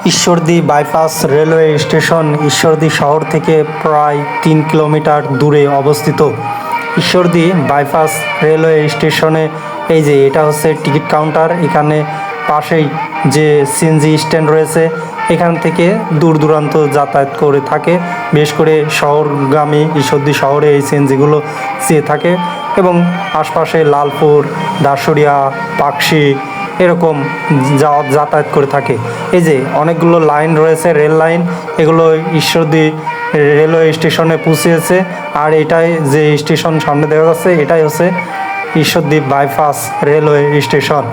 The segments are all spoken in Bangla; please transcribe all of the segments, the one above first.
Ishwardi bypass railway station Ishwardi শহর থেকে প্রায় 3 কিলোমিটার দূরে অবস্থিত। ঈশ্বরদী বাইপাস রেলওয়ে স্টেশনে এই যে এটা হচ্ছে টিকিট কাউন্টার। এখানে পাশেই যে সিএনজি স্ট্যান্ড রয়েছে, এখান থেকে দূর দূরান্ত যাতায়াত করে থাকে, বিশেষ করে শহরগামী ঈশ্বরদী শহরে এই সিএনজিগুলো চেয়ে থাকে এবং আশপাশে লালপুর, দাসুরিয়া, পাকশি এরকম যাতায়াত করে থাকে। এই যে অনেকগুলো লাইন রয়েছে, রেল লাইন, এগুলো ঈশ্বরদী রেলওয়ে স্টেশনে পৌঁছেছে। আর এটাই যে স্টেশন সামনে দেখা যাচ্ছে, এটাই হচ্ছে ঈশ্বরদী বাইপাস রেলওয়ে স্টেশন।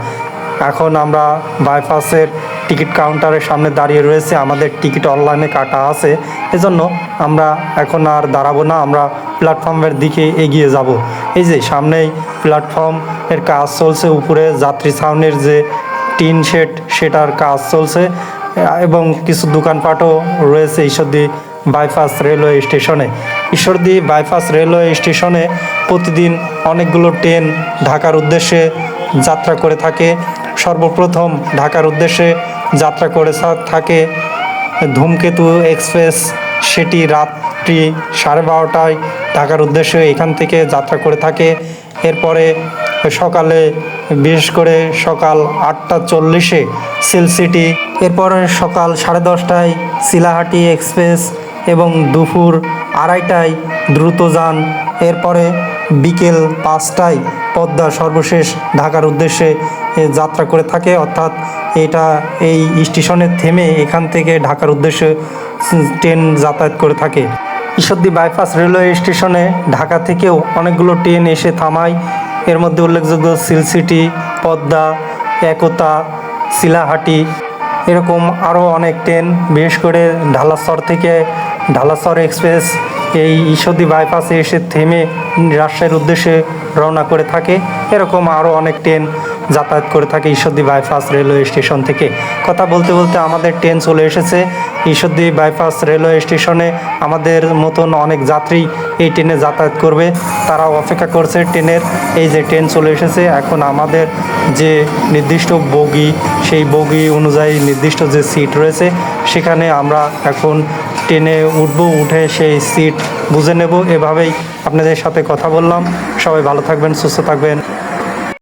এখন আমরা বাইপাসের টিকিট কাউন্টারের সামনে দাঁড়িয়ে রয়েছে, আমাদের টিকিট অনলাইনে কাটা আছে, এজন্য আমরা এখন আর দাঁড়াবো না, আমরা প্ল্যাটফর্মের দিকে এগিয়ে যাব। এই যে সামনেই প্ল্যাটফর্মের কাজ চলছে, উপরে যাত্রী ছাউনির যে টিন শেড সেটার কাজ চলছে এবং কিছু দোকানপাটও রয়েছে ঈশ্বরদী বাইপাস রেলওয়ে স্টেশনে। ঈশ্বরদী বাইপাস রেলওয়ে স্টেশনে প্রতিদিন অনেকগুলো ট্রেন ঢাকার উদ্দেশ্যে যাত্রা করে থাকে। সর্বপ্রথম ঢাকার উদ্দেশ্যে যাত্রা করে থাকে ধূমকেতু এক্সপ্রেস, সেটি রাত্রি 12:30টায় ঢাকার উদ্দেশ্যে এখান থেকে যাত্রা করে থাকে। এরপরে সকালে, বিশেষ করে সকাল 8:40-এ সিল সিটি, এরপরে সকাল 10:30টায় শিলাহাটি এক্সপ্রেস এবং দুপুর 2:30টায় দ্রুতযান, এরপরে বিকেল 5টায় পদ্মা সর্বশেষ ঢাকার উদ্দেশ্যে যাত্রা করে থাকে। অর্থাৎ এটা এই স্টেশনে থেমে এখান থেকে ঢাকার উদ্দেশ্যে ট্রেন যাতায়াত করে থাকে। ঈশ্বরদী বাইপাস রেলওয়ে স্টেশনে ঢাকা থেকেও অনেকগুলো ট্রেন এসে থামায়। এর মধ্যে উল্লেখযোগ্য সিল সিটি, পদ্মা, একতা, শিলাহাটি, এরকম আরও অনেক ট্রেন, বিশেষ করে ঢালাসর থেকে ঢালাসর এক্সপ্রেস এই ঈশ্বরদী বাইপাসে এসে থেমে রাজশাহীর উদ্দেশ্যে রওনা করে থাকে। এরকম আরও অনেক ট্রেন যাতায়াত করে থাকে ঈশ্বরদী বাইপাস রেলওয়ে স্টেশন থেকে। কথা বলতে বলতে আমাদের ট্রেন চলে এসেছে ঈশ্বরদী বাইপাস রেলওয়ে স্টেশনে। আমাদের মতন অনেক যাত্রী এই ট্রেনে যাতায়াত করবে, তারাও অপেক্ষা করছে ট্রেনের। এই যে ট্রেন চলে এসেছে, এখন আমাদের যে নির্দিষ্ট বগি, সেই বগি অনুযায়ী নির্দিষ্ট যে সিট রয়েছে, সেখানে আমরা এখন ট্রেনে উঠে সেই সিট বুঝে নেব। এভাবেই আপনাদের সাথে কথা বললাম। সবাই ভালো থাকবেন, সুস্থ থাকবেন।